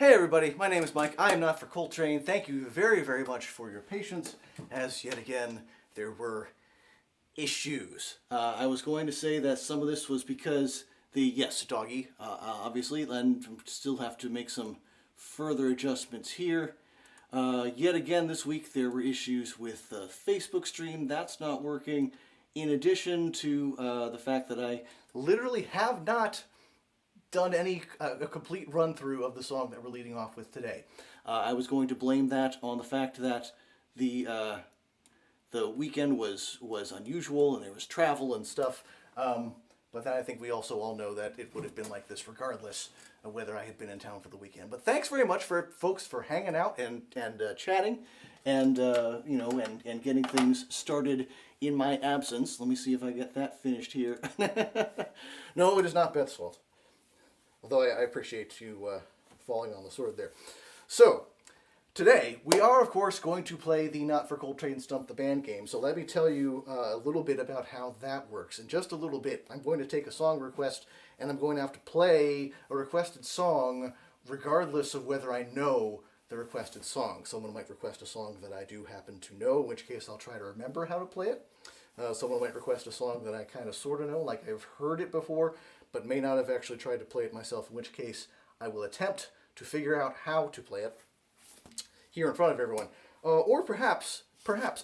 Hey everybody, my name is Mike. I am not for Coltrane. Thank you very, very much for your patience, as yet again there were issues. I was going to say that some of this was because yes, doggy, obviously, and still have to make some further adjustments here. Yet again this week there were issues with the Facebook stream. That's not working. In addition to the fact that I literally have not done a complete run through of the song that we're leading off with today. I was going to blame that on the fact that the weekend was unusual and there was travel and stuff. But then I think we also all know that it would have been like this regardless of whether I had been in town for the weekend. But thanks very much for folks for hanging out and chatting and and getting things started in my absence. Let me see if I get that finished here. No, it is not Beth's fault. Although I appreciate you falling on the sword there. So, today we are, of course, going to play the Not for Coltrane Stump the Band game. So let me tell you a little bit about how that works. In just a little bit, I'm going to take a song request and I'm going to have to play a requested song regardless of whether I know the requested song. Someone might request a song that I do happen to know, in which case I'll try to remember how to play it. Someone might request a song that I kind of sort of know, like I've heard it before, but may not have actually tried to play it myself, in which case I will attempt to figure out how to play it here in front of everyone. Or perhaps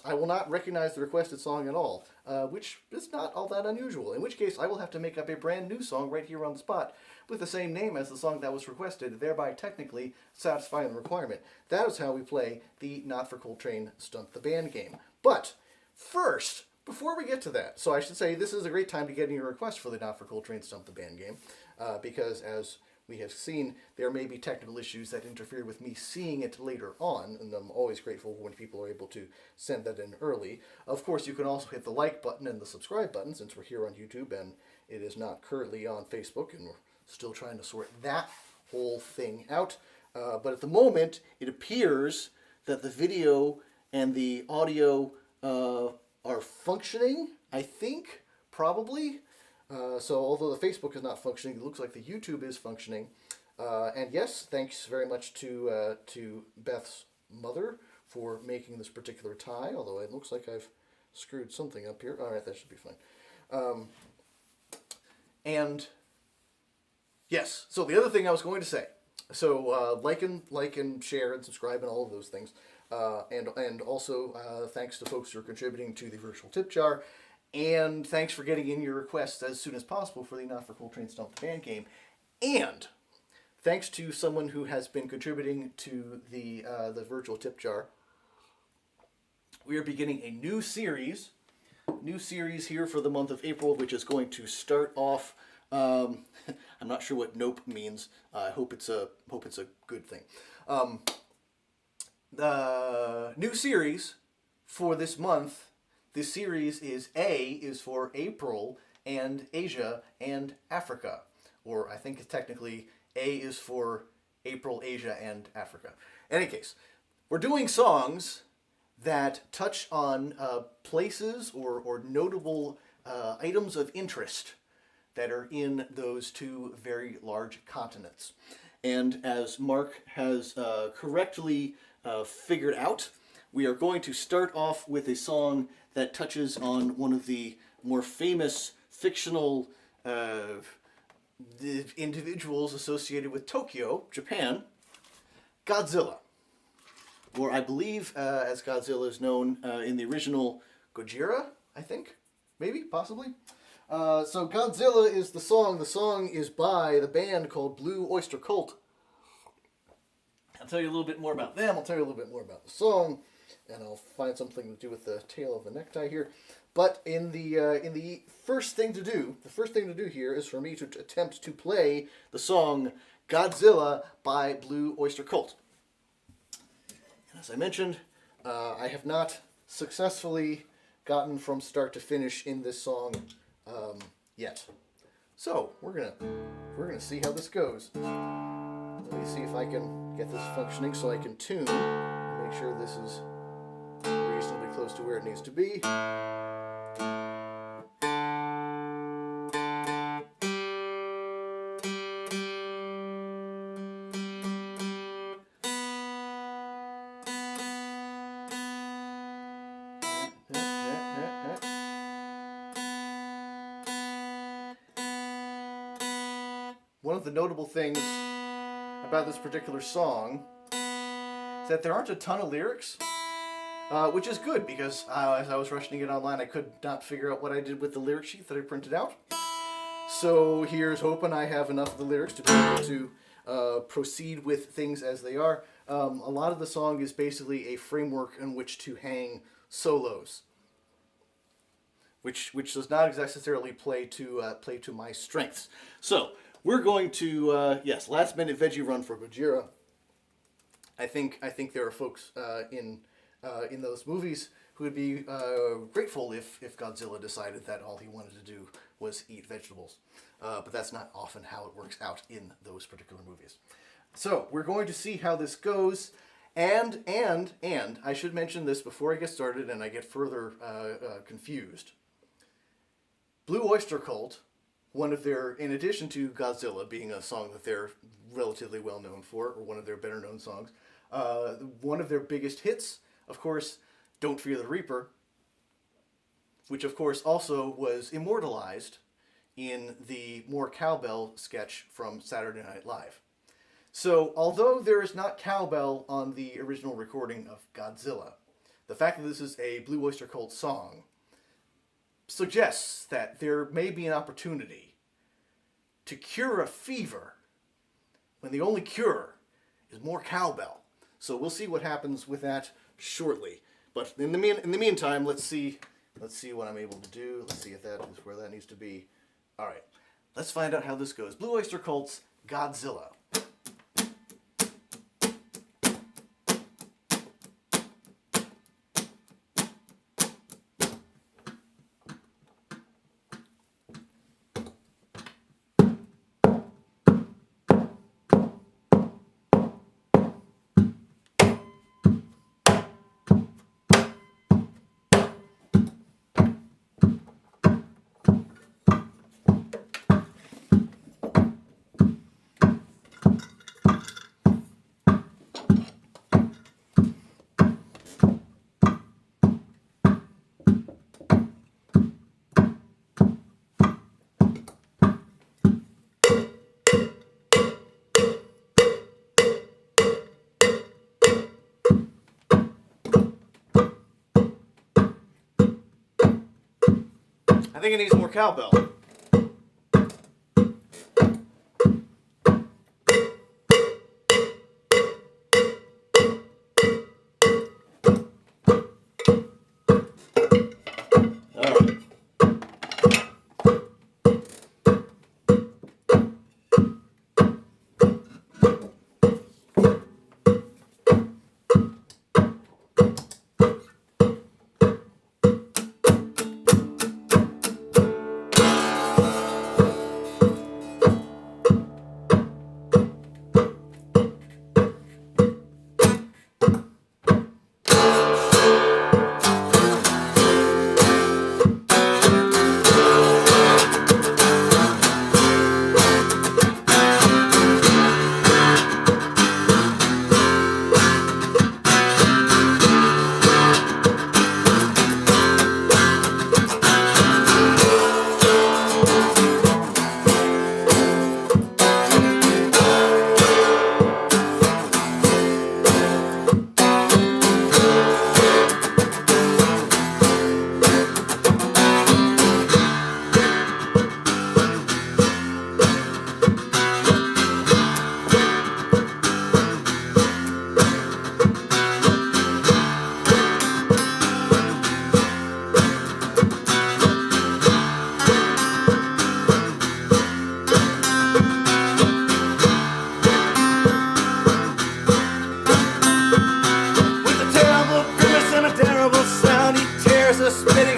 I will not recognize the requested song at all, which is not all that unusual, in which case I will have to make up a brand new song right here on the spot with the same name as the song that was requested, thereby technically satisfying the requirement. That is how we play the Not for Coltrane Stump the Band game. But first, before we get to that, so I should say this is a great time to get in your request for the Not for Coltrane Stump the Band game, because as we have seen, there may be technical issues that interfere with me seeing it later on, and I'm always grateful when people are able to send that in early. Of course, you can also hit the like button and the subscribe button, since we're here on YouTube and it is not currently on Facebook, and we're still trying to sort that whole thing out. But at the moment, it appears that the video and the audio are functioning, I think, probably. So although the Facebook is not functioning, it looks like the YouTube is functioning. And yes, thanks very much to Beth's mother for making this particular tie, although it looks like I've screwed something up here. All right, that should be fine. And yes, so the other thing I was going to say, so like and share and subscribe and all of those things. And also thanks to folks who are contributing to the virtual tip jar, and thanks for getting in your requests as soon as possible for the Not for Coltrane Stump the Band game, and thanks to someone who has been contributing to the virtual tip jar. We are beginning a new series here for the month of April, which is going to start off. I'm not sure what nope means. I hope it's a good thing. The new series for this month, this series is A is for April and Asia and Africa. Or I think it's technically A is for April, Asia, and Africa. In any case, we're doing songs that touch on places or notable items of interest that are in those two very large continents. And as Mark has correctly figured out, we are going to start off with a song that touches on one of the more famous fictional individuals associated with Tokyo, Japan, Godzilla. Or I believe as Godzilla is known in the original Gojira, I think, maybe, possibly. So Godzilla is the song. The song is by the band called Blue Oyster Cult. I'll tell you a little bit more about them. I'll tell you a little bit more about the song, and I'll find something to do with the tail of the necktie here. But in the first thing to do, here is for me to attempt to play the song Godzilla by Blue Oyster Cult. And as I mentioned, I have not successfully gotten from start to finish in this song yet. So we're gonna see how this goes. Let me see if I can get this functioning so I can tune. Make sure this is reasonably close to where it needs to be. of the notable things about this particular song is that there aren't a ton of lyrics, which is good because as I was rushing to get online, I could not figure out what I did with the lyric sheet that I printed out. So here's hoping I have enough of the lyrics to be able to proceed with things as they are. A lot of the song is basically a framework in which to hang solos, which does not necessarily play to my strengths. So we're going to yes, last minute veggie run for Gojira. I think there are folks in those movies who would be grateful if Godzilla decided that all he wanted to do was eat vegetables. But that's not often how it works out in those particular movies. So we're going to see how this goes. And I should mention this before I get started and I get further confused. Blue Oyster Cult, one of their, in addition to Godzilla being a song that they're relatively well known for, or one of their better known songs, one of their biggest hits, of course, Don't Fear the Reaper, which of course also was immortalized in the More Cowbell sketch from Saturday Night Live. So, although there is not cowbell on the original recording of Godzilla, the fact that this is a Blue Oyster Cult song suggests that there may be an opportunity to cure a fever when the only cure is more cowbell. So we'll see what happens with that shortly. But in the meantime, let's see what I'm able to do. Let's see if that is where that needs to be. All right, let's find out how this goes. Blue Oyster Cult's Godzilla. I think it needs more cowbell.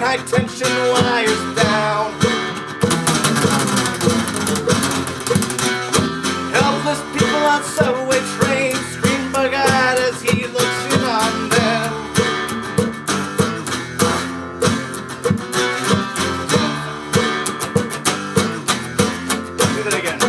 High-tension wires down. Helpless people on subway trains scream bug-eyed as he looks in on them. Do that again.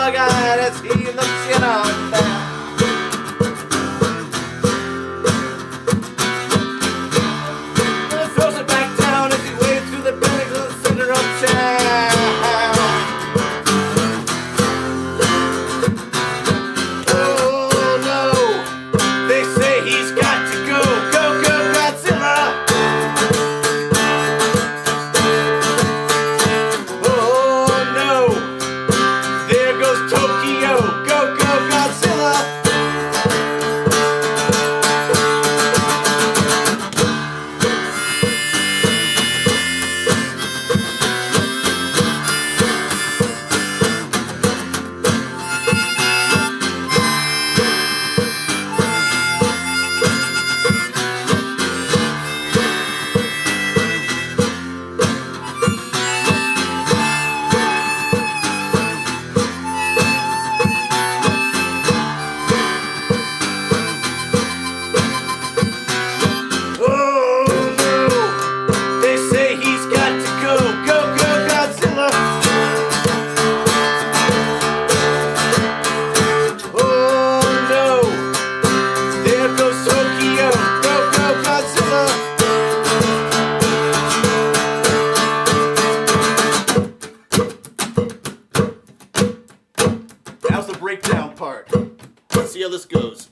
bug-eyed as he looks in on them. Throws it back down as he wades through the buildings of the center of town. Oh no, they say he's got to go, go, go, Godzilla. Oh no, there goes Tokyo, go, go, Godzilla. Now's the breakdown part. Let's see how this goes.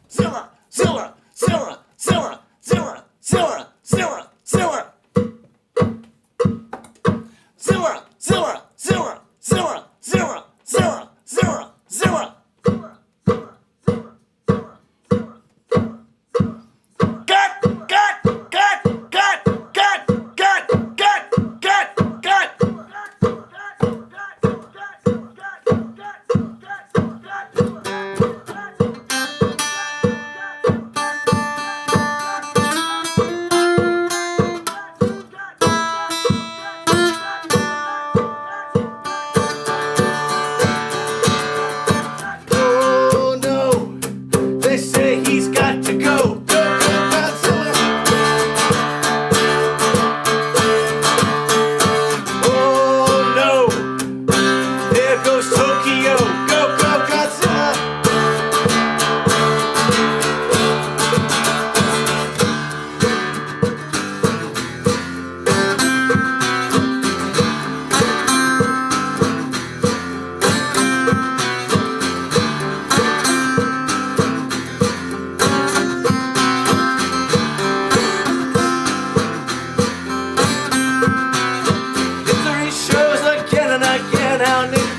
Zilla, Zilla, Zilla, Zilla, Zilla, Zilla, Zilla, Zilla. Zilla, Zilla, Zilla, Zilla, Zilla, Zilla, Zilla, Zilla.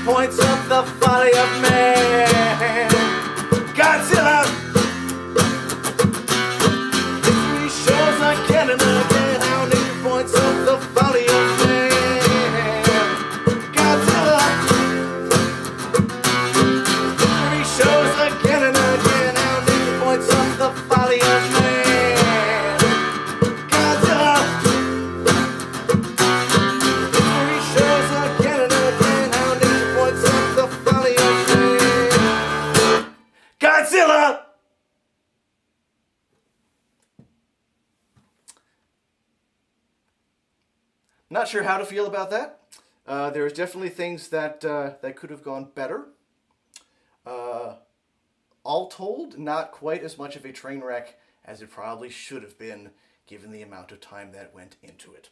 Points of the folly of man. Godzilla. History shows again and again how nature points of the folly of man. Godzilla. History shows again and again how nature points of the folly of man. Godzilla. History shows again and again how nature points of the folly of man. Godzilla! Not sure how to feel about that. There's definitely things that that could have gone better. All told, not quite as much of a train wreck as it probably should have been, given the amount of time that went into it.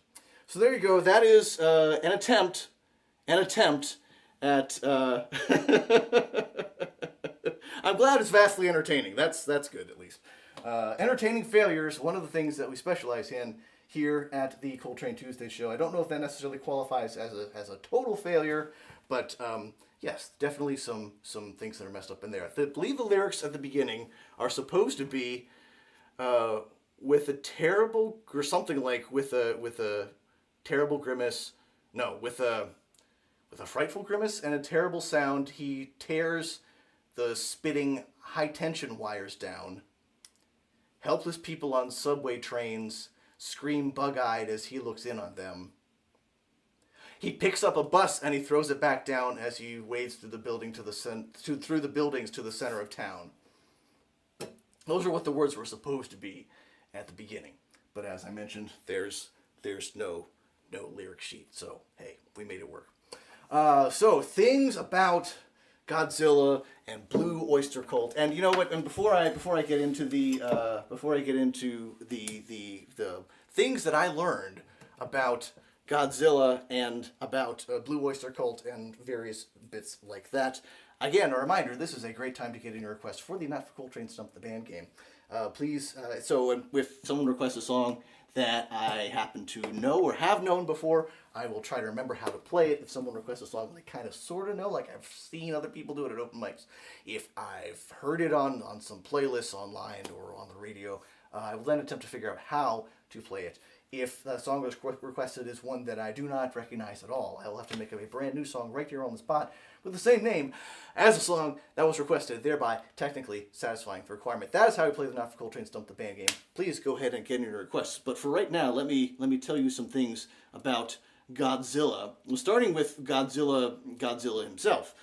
So there you go. That is an attempt at. I'm glad it's vastly entertaining. That's good, at least. Entertaining failures, one of the things that we specialize in here at the Coltrane Tuesday show. I don't know if that necessarily qualifies as a total failure, but yes, definitely some things that are messed up in there. I believe the lyrics at the beginning are supposed to be with a terrible, or something like with a terrible grimace. No, with a frightful grimace and a terrible sound, he tears the spitting high-tension wires down. Helpless people on subway trains scream bug-eyed as he looks in on them. he picks up a bus and he throws it back down as he wades through the building through the buildings to the center of town. Those are what the words were supposed to be at the beginning. But as I mentioned, there's no lyric sheet. So hey, we made it work. So things about Godzilla and Blue Oyster Cult, and you know what? And before I get into the things that I learned about Godzilla and about Blue Oyster Cult and various bits like that. Again, a reminder: this is a great time to get in your request for the Not for Coltrane Stump the Band game. Please, so if someone requests a song that I happen to know or have known before, I will try to remember how to play it. If someone requests a song that I kind of sort of know, like I've seen other people do it at open mics, if I've heard it on some playlists online or on the radio, I will then attempt to figure out how to play it. If the song requested is one that I do not recognize at all, I will have to make up a brand new song right here on the spot with the same name as the song that was requested, thereby technically satisfying the requirement. That is how we play the Not for Coltrane Stump the Band game. Please go ahead and get in your requests. But for right now, let me tell you some things about Godzilla. Well, starting with Godzilla himself,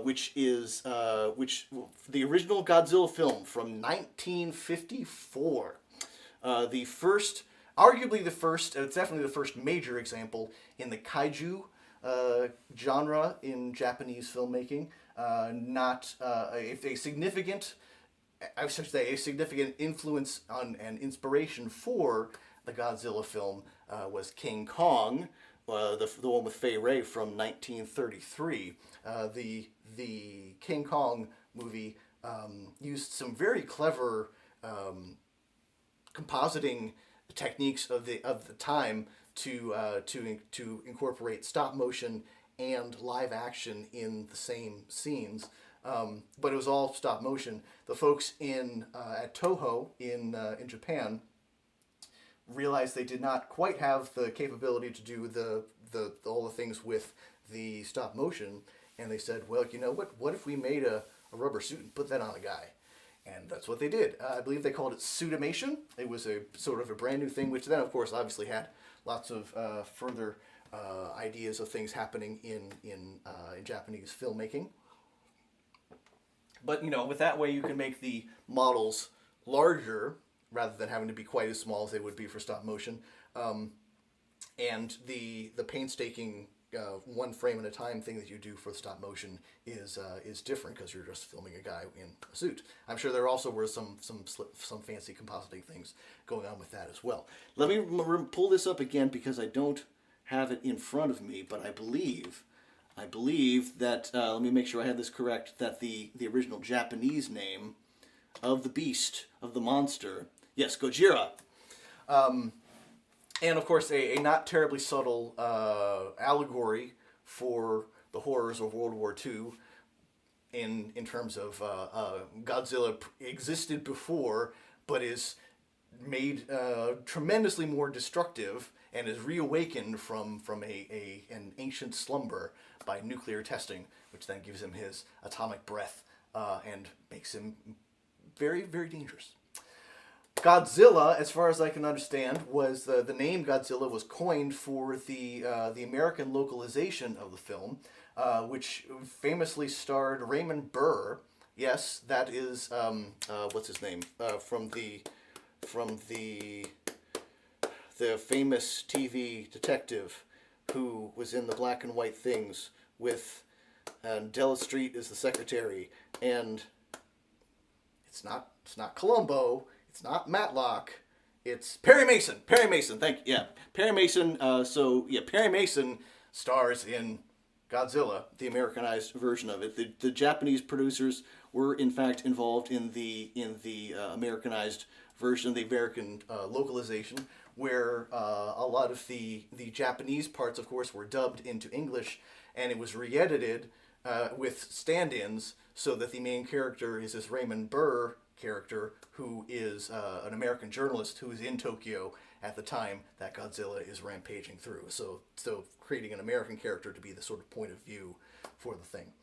which the original Godzilla film from 1954, arguably the first, it's definitely the first major example in the kaiju genre in Japanese filmmaking. Not a significant, I should say, a significant influence on and inspiration for the Godzilla film was King Kong, the one with Fay Wray from 1933. The King Kong movie used some very clever compositing techniques of the time to incorporate stop motion and live action in the same scenes, but it was all stop motion. The folks at Toho in Japan realized they did not quite have the capability to do all the things with the stop motion, and they said, well, you know what if we made a rubber suit and put that on a guy? And that's what they did. I believe they called it Suitimation. It was a sort of a brand new thing, which then, of course, obviously had lots of further ideas of things happening in Japanese filmmaking. But, with that way you can make the models larger rather than having to be quite as small as they would be for stop motion. And the painstaking one frame at a time thing that you do for stop motion is different because you're just filming a guy in a suit. I'm sure there also were some fancy compositing things going on with that as well. Let me pull this up again because I don't have it in front of me, but I believe that let me make sure I have this correct. That the original Japanese name of the beast, of the monster, yes, Gojira. And of course, a not terribly subtle allegory for the horrors of World War II in terms of Godzilla existed before, but is made tremendously more destructive and is reawakened from an ancient slumber by nuclear testing, which then gives him his atomic breath and makes him very, very dangerous. Godzilla, as far as I can understand, was the name Godzilla was coined for the American localization of the film, which famously starred Raymond Burr. Yes, that is what's his name from the famous TV detective who was in the black and white things with Della Street as the secretary, and it's not Columbo. It's not Matlock. It's Perry Mason. Perry Mason. Thank you. Yeah, Perry Mason. Perry Mason stars in Godzilla, the Americanized version of it. The Japanese producers were in fact involved in the Americanized version, the American localization, where a lot of the Japanese parts, of course, were dubbed into English, and it was re-edited with stand-ins so that the main character is this Raymond Burr character who is an American journalist who is in Tokyo at the time that Godzilla is rampaging through. So creating an American character to be the sort of point of view for the thing.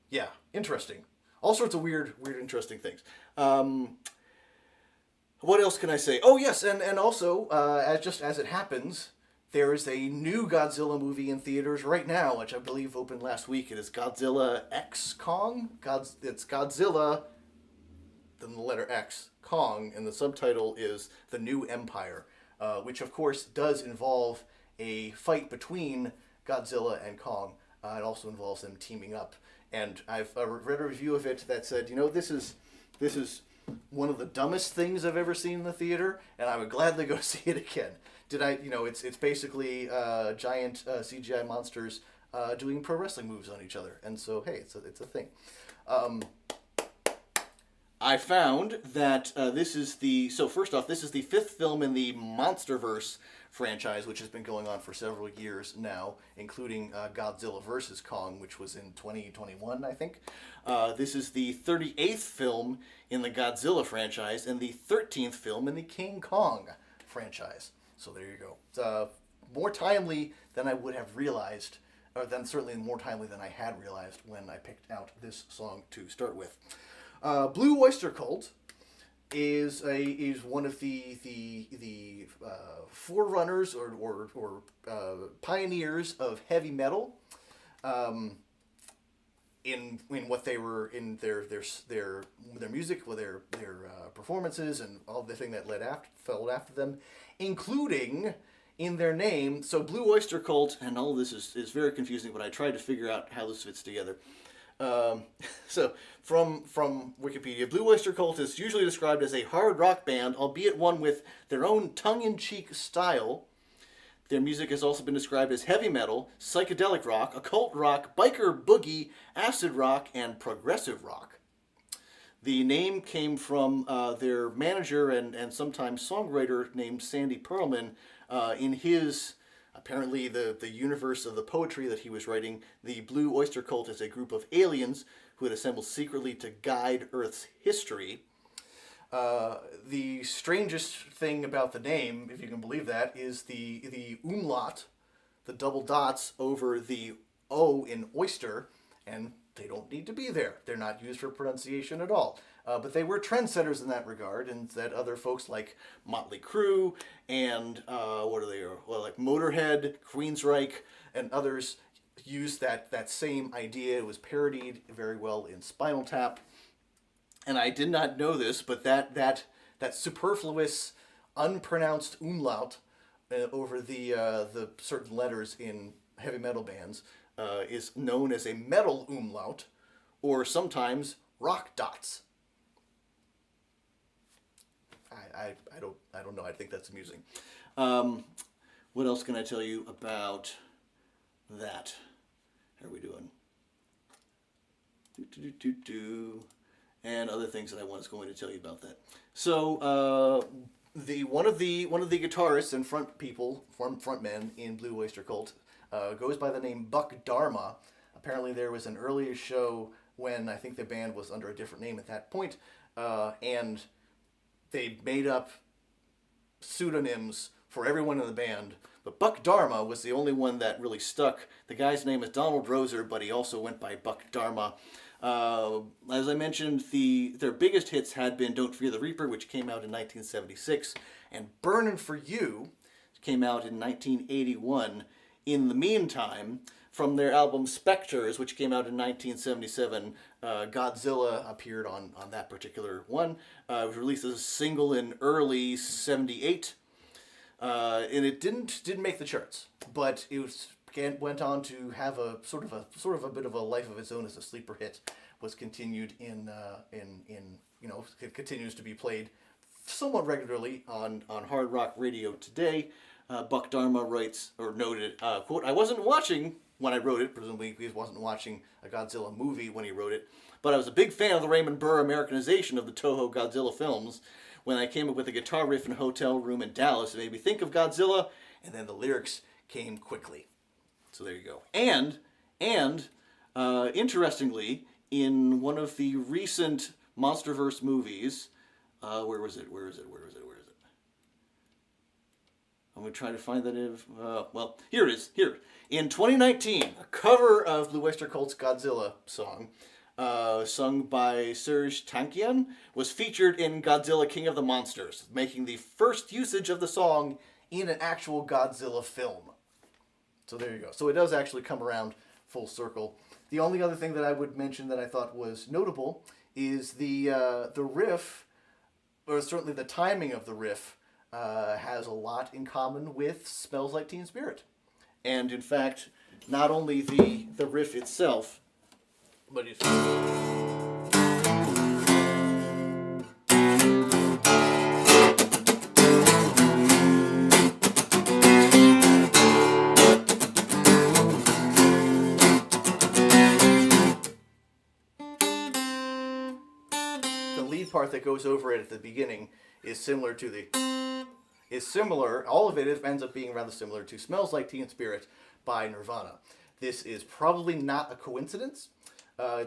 Yeah, interesting. All sorts of weird, interesting things. What else can I say? Oh yes, and also as it happens, there is a new Godzilla movie in theaters right now, which I believe opened last week. It is Godzilla X Kong. It's Godzilla, then the letter X, Kong, and the subtitle is The New Empire, which of course does involve a fight between Godzilla and Kong. It also involves them teaming up. And I've read a review of it that said, this is one of the dumbest things I've ever seen in the theater, and I would gladly go see it again. It's basically giant CGI monsters doing pro wrestling moves on each other, and so hey, it's a thing. I found that this is the fifth film in the MonsterVerse franchise, which has been going on for several years now, including Godzilla vs. Kong, which was in 2021, I think. This is the 38th film in the Godzilla franchise and the 13th film in the King Kong franchise. So there you go. It's more timely than I would have realized, or then certainly more timely than I had realized when I picked out this song to start with. Blue Oyster Cult is one of the forerunners or pioneers of heavy metal. In what they were in their music, with their performances, and all the thing that followed after them, including in their name. So Blue Oyster Cult, and all of this is very confusing, but I tried to figure out how this fits together. So from Wikipedia, Blue Oyster Cult is usually described as a hard rock band, albeit one with their own tongue-in-cheek style. Their music has also been described as heavy metal, psychedelic rock, occult rock, biker boogie, acid rock, and progressive rock. The name came from their manager and sometimes songwriter named Sandy Pearlman. In his, apparently the universe of the poetry that he was writing, the Blue Oyster Cult is a group of aliens who had assembled secretly to guide Earth's history. The strangest thing about the name, if you can believe that, is the umlaut, the double dots over the O in oyster, and they don't need to be there. They're not used for pronunciation at all. But they were trendsetters in that regard, and that other folks like Motley Crue and like Motorhead, Queensryche, and others used that same idea. It was parodied very well in Spinal Tap. And I did not know this, but that superfluous, unpronounced umlaut over the certain letters in heavy metal bands is known as a metal umlaut, or sometimes rock dots. I don't know. I think that's amusing. What else can I tell you about that? How are we doing? And other things that I was going to tell you about that. So one of the guitarists and frontmen in Blue Oyster Cult goes by the name Buck Dharma. Apparently there was an earlier show when I think the band was under a different name at that point, and they made up pseudonyms for everyone in the band. But Buck Dharma was the only one that really stuck. The guy's name is Donald Roser, but he also went by Buck Dharma. As I mentioned, their biggest hits had been Don't Fear the Reaper, which came out in 1976, and Burnin' For You came out in 1981. In the meantime, from their album Spectres, which came out in 1977, Godzilla appeared on that particular one. It was released as a single in early 78, and it didn't make the charts, but it went on to have a sort of a bit of a life of its own as a sleeper hit. Was continued it continues to be played somewhat regularly on hard rock radio today. Buck Dharma writes, or noted, quote, "I wasn't watching when I wrote it," presumably he wasn't watching a Godzilla movie when he wrote it, "but I was a big fan of the Raymond Burr Americanization of the Toho Godzilla films. When I came up with a guitar riff in a hotel room in Dallas, it made me think of Godzilla, and then the lyrics came quickly." So there you go. And interestingly, in one of the recent MonsterVerse movies, where is it? I'm going to try to find that. Here it is. Here. In 2019, a cover of Blue Oyster Cult's Godzilla song, sung by Serj Tankian, was featured in Godzilla King of the Monsters, making the first usage of the song in an actual Godzilla film. So there you go. So it does actually come around full circle. The only other thing that I would mention that I thought was notable is the riff, or certainly the timing of the riff, has a lot in common with Smells Like Teen Spirit. And in fact, not only the riff itself, but it's... part that goes over it at the beginning is similar to all of it ends up being rather similar to Smells Like Teen Spirit by Nirvana. This is probably not a coincidence. I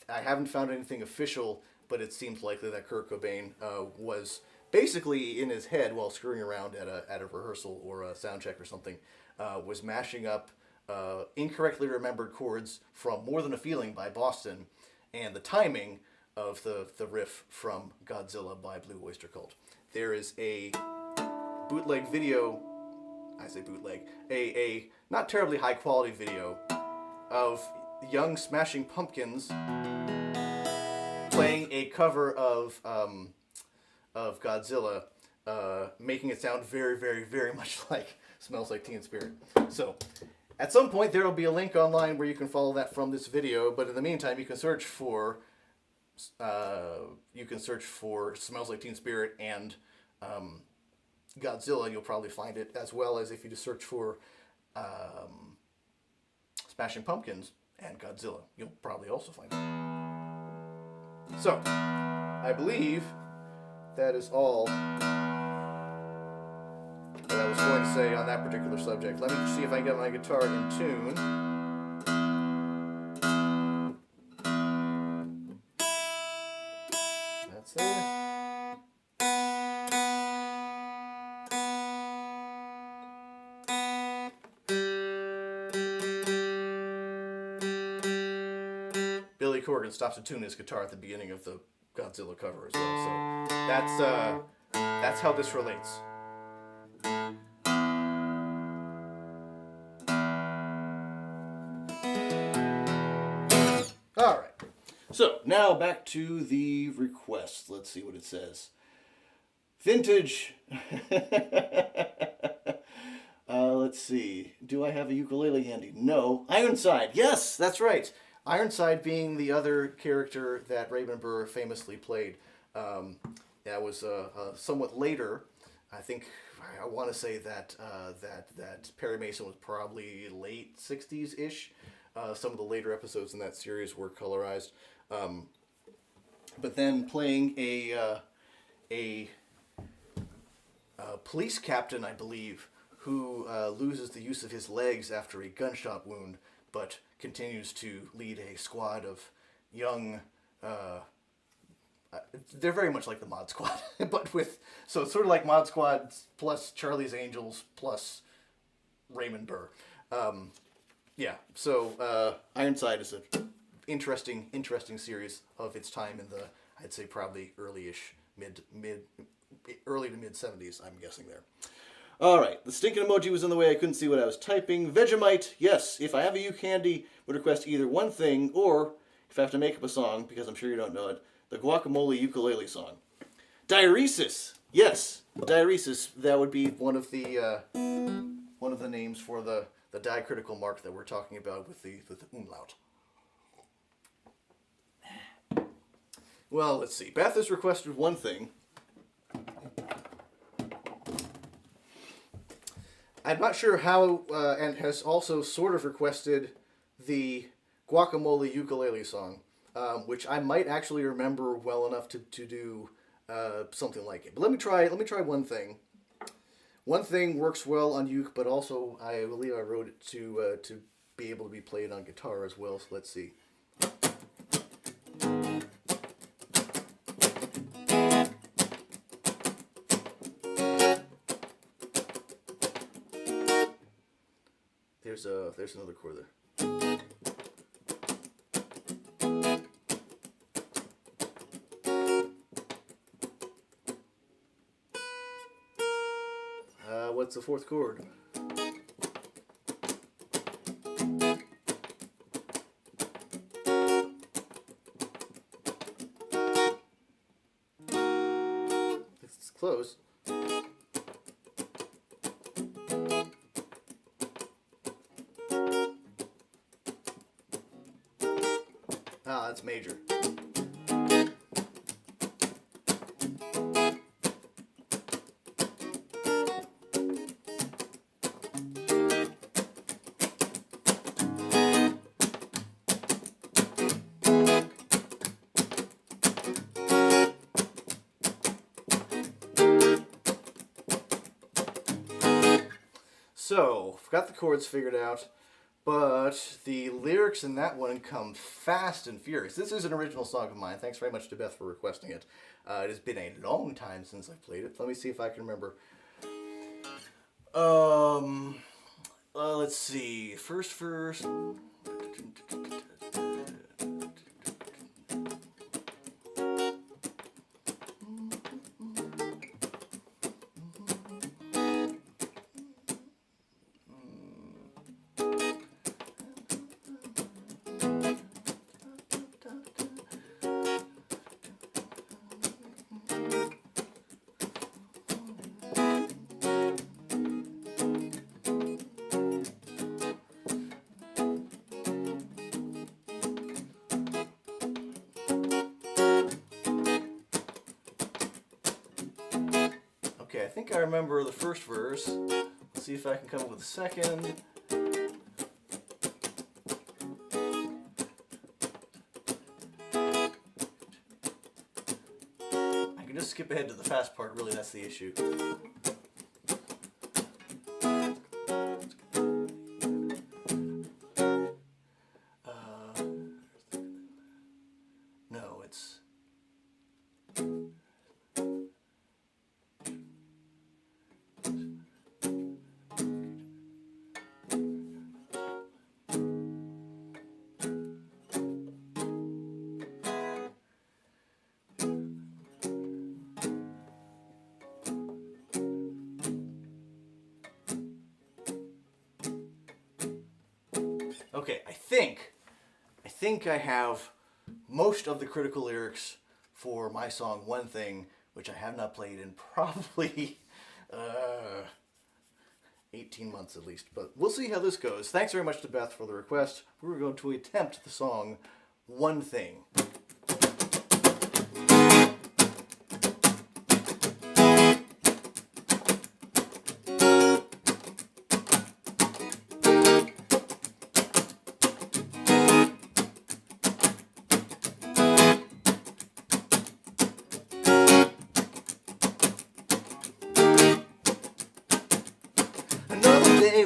haven't found anything official, but it seems likely that Kurt Cobain was basically in his head while screwing around at a rehearsal or a sound check or something, was mashing up incorrectly remembered chords from More Than a Feeling by Boston, and the timing of the riff from Godzilla by Blue Oyster Cult. There is a bootleg video, I say bootleg, a not terribly high quality video of young Smashing Pumpkins playing a cover of Godzilla, making it sound very, very, very much like Smells Like Teen Spirit. So, at some point there will be a link online where you can follow that from this video, but in the meantime you can search for Smells Like Teen Spirit and Godzilla, and you'll probably find it, as well as if you just search for Smashing Pumpkins and Godzilla, you'll probably also find it. So, I believe that is all that I was going to say on that particular subject. Let me see if I can get my guitar in tune. There. Billy Corgan stops to tune his guitar at the beginning of the Godzilla cover as well, so that's how this relates. All right. So, now back to the request. Let's see what it says. Vintage. Let's see. Do I have a ukulele handy? No. Ironside. Yes, that's right. Ironside being the other character that Raymond Burr famously played. That was somewhat later. I think I want to say that Perry Mason was probably late 60s-ish. Some of the later episodes in that series were colorized. But then playing a police captain, I believe, who loses the use of his legs after a gunshot wound, but continues to lead a squad of young... they're very much like the Mod Squad, but so it's sort of like Mod Squad plus Charlie's Angels plus Raymond Burr. So Ironside is a interesting series of its time in the, I'd say probably early to mid 70s, I'm guessing there. All right, the stinking emoji was in the way. I couldn't see what I was typing. Vegemite, yes. If I have a uke handy, would request either one thing, or if I have to make up a song, because I'm sure you don't know it, the guacamole ukulele song. Diuresis, yes. Diuresis, that would be one of the names for the diacritical mark that we're talking about with the umlaut. Well, let's see. Beth has requested one thing. I'm not sure how, and has also sort of requested the guacamole ukulele song, which I might actually remember well enough to do something like it. But let me try one thing. One thing works well on uke, but also I believe I wrote it to be able to be played on guitar as well. So let's see. There's another chord there. what's the fourth chord? It's close. Ah, that's major. So, I've got the chords figured out, but the lyrics in that one come fast and furious. This is an original song of mine. Thanks very much to Beth for requesting it. It has been a long time since I've played it. Let me see if I can remember. Let's see. First verse. Okay, I think I remember the first verse. Let's see if I can come up with a second. I can just skip ahead to the fast part, really, that's the issue. No, it's... Okay, I think I have most of the critical lyrics for my song One Thing, which I have not played in probably 18 months at least, but we'll see how this goes. Thanks very much to Beth for the request. We're going to attempt the song One Thing.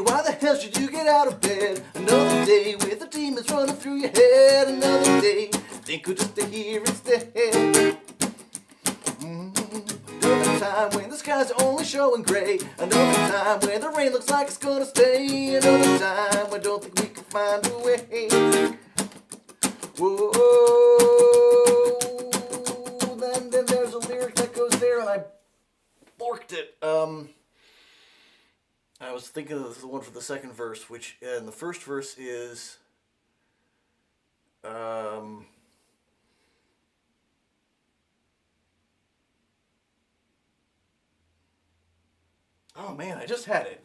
Why the hell should you get out of bed? Another day with the demons running through your head. Another day, think you'll just stay here instead. Another time when the sky's only showing gray. Another time when the rain looks like it's gonna stay. Another time when I don't think we can find a way. Whoa, then there's a lyric that goes there and I borked it. I was thinking of the one for the second verse, which in the first verse is oh man, I just had it.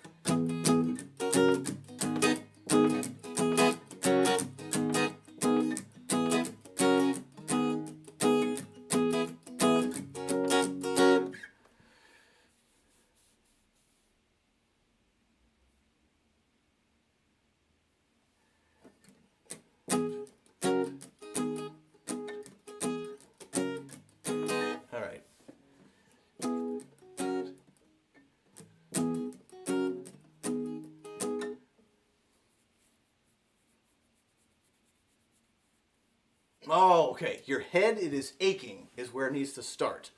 Oh, okay. Your head, it is aching, is where it needs to start.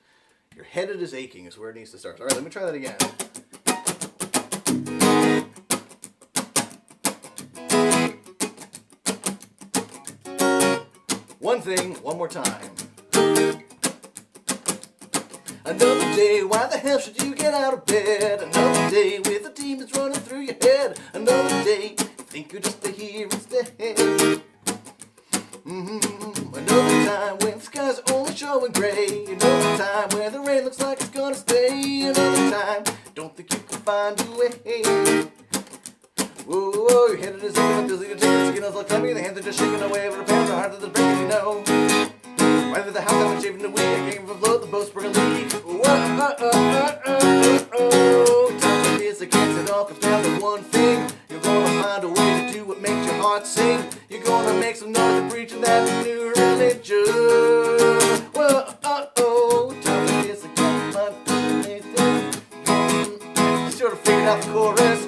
Your head, it is aching, is where it needs to start. All right, let me try that again. One thing, one more time. Another day, why the hell should you get out of bed? Another day with the demons running through your head. Another day, think you're just a here instead. Another time when the skies are only showing gray. Another time where the rain looks like it's gonna stay. Another time, don't think you can find a way. Whoa, your head is aching, feels like you're taking the skin off like me. The hands are just shaking away, but the pounds are harder than breaking, you know. Right with the house, I've been shaving the weed. I came from a float, the boat's bringing a leak. Time like this, I guess it all comes down to one thing. You're gonna find a way to do what makes your heart sing. You're gonna make some noise and preaching that new religion. Time like this, I guess my thing. Sort of figured out the chorus.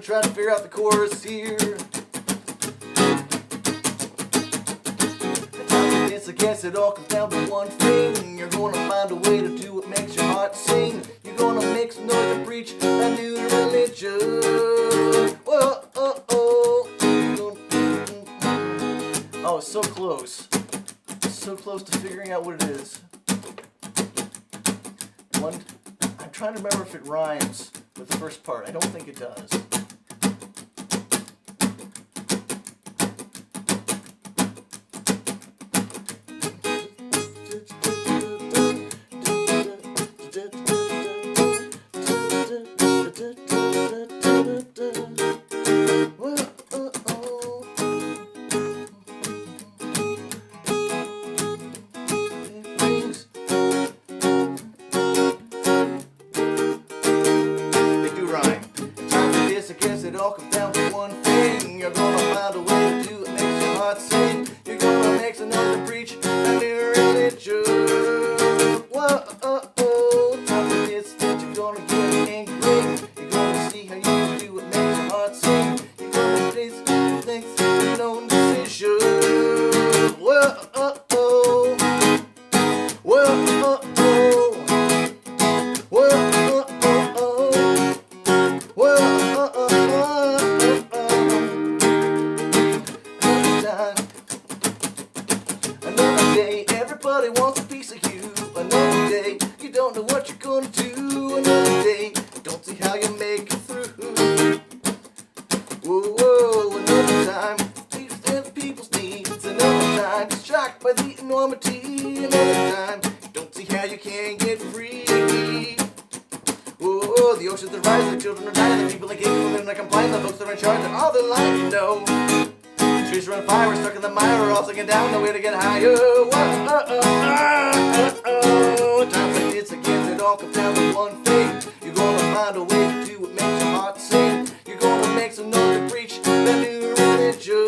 Try to figure out the chorus here. I guess it all comes down to one thing. You're gonna find a way to do what makes your heart sing. You're gonna make some noise and preach a new religion. Oh, it's so close. So close to figuring out what it is. I'm trying to remember if it rhymes with the first part. I don't think it does. It all comes down to one thing. You're gonna find a way to do what makes your heart sing. You're gonna make some noise and preach a new religion. Time like this, that you're gonna get an inkling. You're gonna see how you can do what makes your heart sing. You're gonna face things with your own decision. Another day, everybody wants a piece of you. Another day, you don't know what you're gonna do. Another day, don't see how you make it through. Another time, you understand people's needs. Another time, you're shocked by the enormity. Another time, don't see how you can get free. The oceans are rising, the children are dying, the people are capable and they're complying, the folks that are in charge of all their life, you know. Trees are on fire, we're stuck in the mire, we're all sinking down, no way to get higher. Times like this, again, it all comes down to one thing. You're gonna find a way to do what makes your heart sing. You're gonna make some noise to preach the new religion.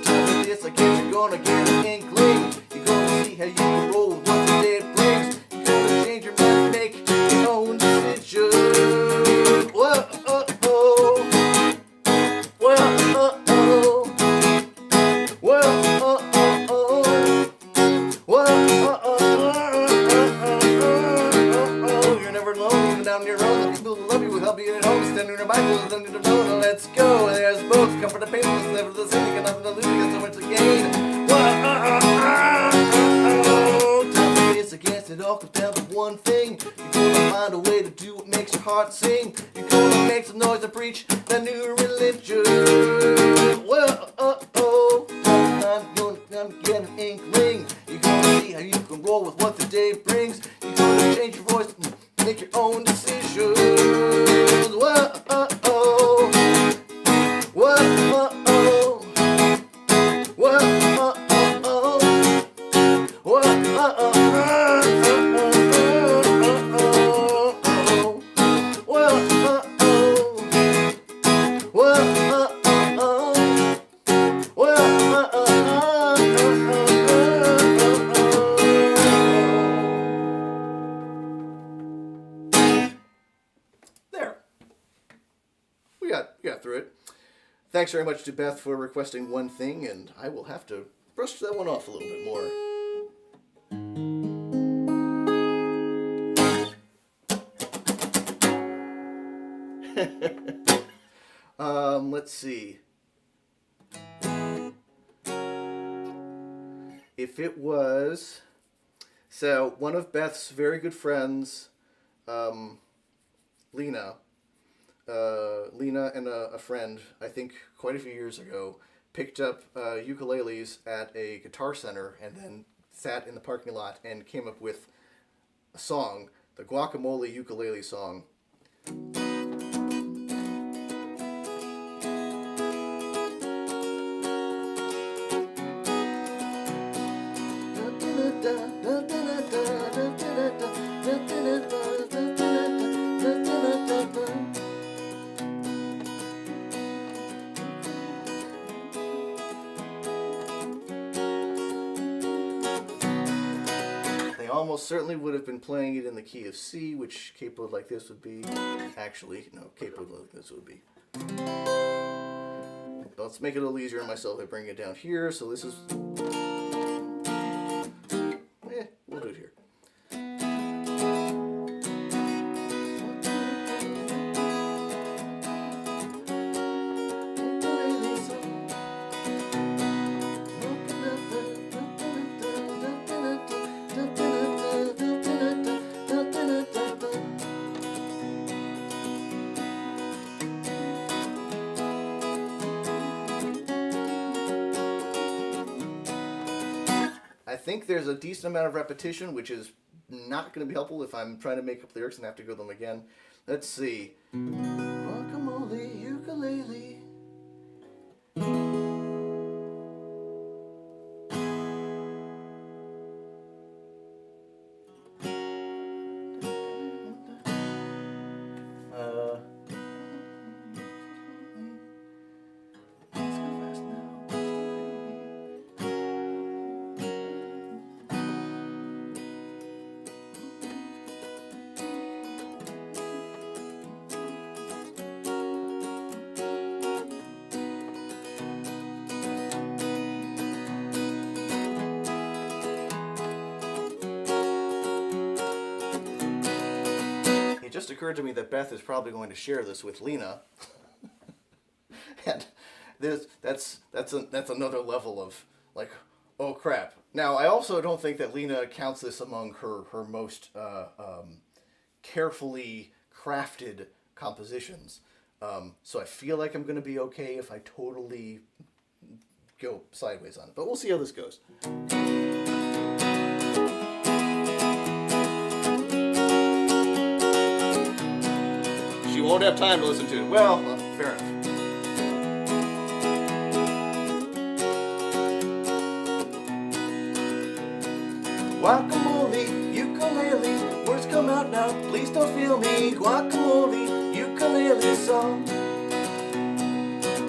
Times like this, again, you're gonna get an inkling. You're gonna see how you can roll with what the day brings. You're gonna change your mind and make your own decision. You're never alone, even down your own. The people who love you will help you at home. Standing in your Bible, then you don't know. Let's go. There's both comfort and pain. It's never the same. You got nothing to lose. You got so much to gain. Time like this, I guess it all comes down to one thing. You're gonna find a way to do what makes your heart sing. You're gonna make some noise and preach the new religion. I'm gonna get an inkling. You're gonna see how you can roll with what the day brings. You're gonna change your voice and make your own decisions. We got through it. Thanks very much to Beth for requesting one thing, and I will have to brush that one off a little bit more. let's see. If it was, so one of Beth's very good friends, Lena and a friend, I think quite a few years ago, picked up ukuleles at a guitar center and then sat in the parking lot and came up with a song, the Guacamole Ukulele Song. They almost certainly would have been playing it in the key of C, which capo like this would be. Actually, no, capo like this would be. Let's make it a little easier on myself by bringing it down here. So this is. We'll do it here. I think there's a decent amount of repetition, which is not going to be helpful if I'm trying to make up lyrics and have to go them again. Let's see. Guacamole, ukulele. It just occurred to me that Beth is probably going to share this with Lena, and that's another level of like, oh crap. Now I also don't think that Lena counts this among her most carefully crafted compositions. So I feel like I'm going to be okay if I totally go sideways on it, but we'll see how this goes. She won't have time to listen to it. Well, fair enough. Guacamole, ukulele, words come out now, please don't feel me. Guacamole, ukulele song.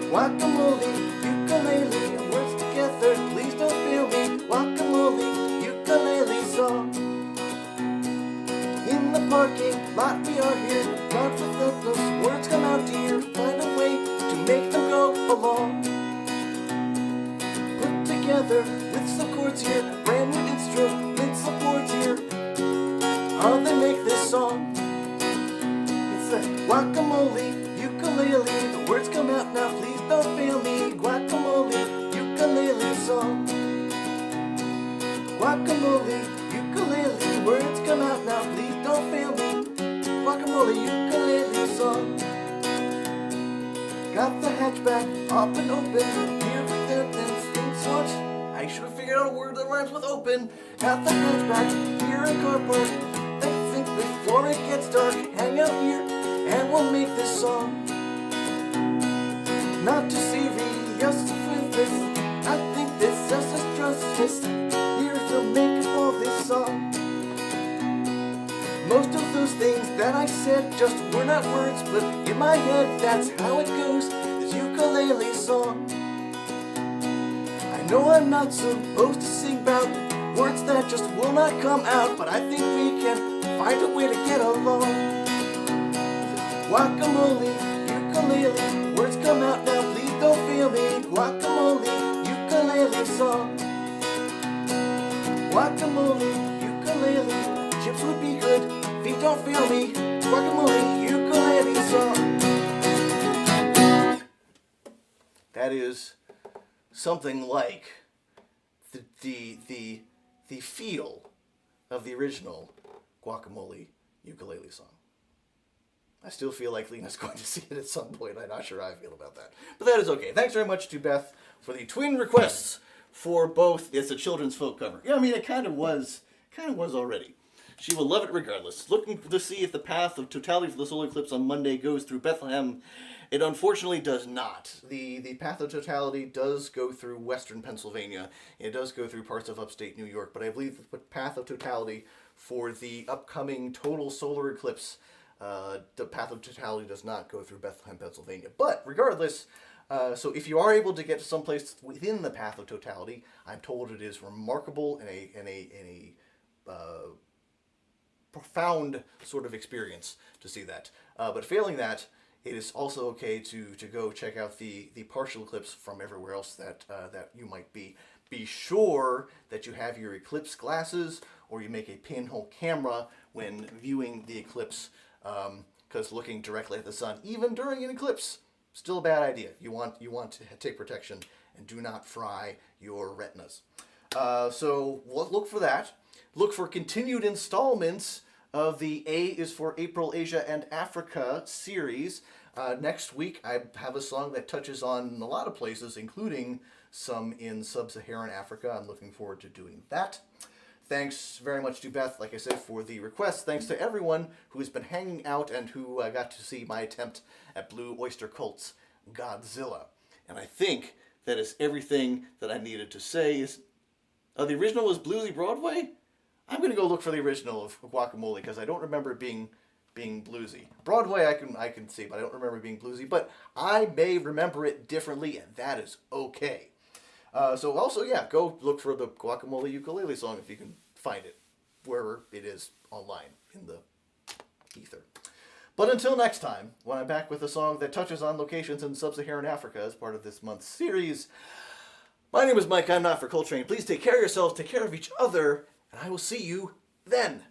Guacamole, ukulele, words together, please don't feel me. Guacamole, ukulele song. In the parking lot we are here, God for those words come out dear, find a way to make them go along. Put together with some chords here, brand new instrument supports here. How they make this song? It's a guacamole, ukulele, the words come out now, please don't fail me. Guacamole, ukulele song. Guacamole, ukulele, words come out now, please don't fail me. Guacamole, ukulele song. Got the hatchback up and open, here with the things watch. I should have figured out a word that rhymes with open. Got the hatchback here in car park. I think before it gets dark, hang out here and we'll make this song. Not too serious with this, I think this just is justice. Here's the make of all this song. Most of those things that I said just were not words, but in my head that's how it goes, this ukulele song. I know I'm not supposed to sing about words that just will not come out, but I think we can find a way to get along. Guacamole, ukulele, words come out now, please don't fail me. Guacamole, ukulele song. Guacamole, ukulele, chips would be good, feet don't fail me. Guacamole, ukulele song. that is something like the feel of the original Guacamole ukulele song. I still feel like Lena's going to see it at some point. I'm not sure how I feel about that. But that is okay. Thanks very much to Beth for the twin requests for both. It's a children's folk cover. Yeah, I mean, it kind of was already. She will love it regardless. Looking to see if the path of totality for the solar eclipse on Monday goes through Bethlehem. It unfortunately does not. The path of totality does go through western Pennsylvania. It does go through parts of upstate New York. But I believe the path of totality for the upcoming total solar eclipse, the path of totality does not go through Bethlehem, Pennsylvania. But regardless, so if you are able to get to someplace within the path of totality, I'm told it is remarkable and a profound sort of experience to see that. But failing that, it is also okay to go check out the partial eclipse from everywhere else that you might be. Be sure that you have your eclipse glasses or you make a pinhole camera when viewing the eclipse, because looking directly at the sun, even during an eclipse, still a bad idea. You want to take protection and do not fry your retinas. So look for that. Look for continued installments of the A is for April, Asia, and Africa series. Next week, I have a song that touches on a lot of places, including some in sub-Saharan Africa. I'm looking forward to doing that. Thanks very much to Beth, like I said, for the request. Thanks to everyone who has been hanging out and who got to see my attempt at Blue Oyster Cult's Godzilla. And I think that is everything that I needed to say. The original was Bluesy Broadway? I'm going to go look for the original of Guacamole because I don't remember it being bluesy. Broadway I can see, but I don't remember it being bluesy. But I may remember it differently, and that is okay. So also, yeah, go look for the Guacamole ukulele song if you can find it, wherever it is online in the ether. But until next time, when I'm back with a song that touches on locations in sub-Saharan Africa as part of this month's series, my name is Mike, I'm not for Coltrane. Please take care of yourselves, take care of each other, and I will see you then.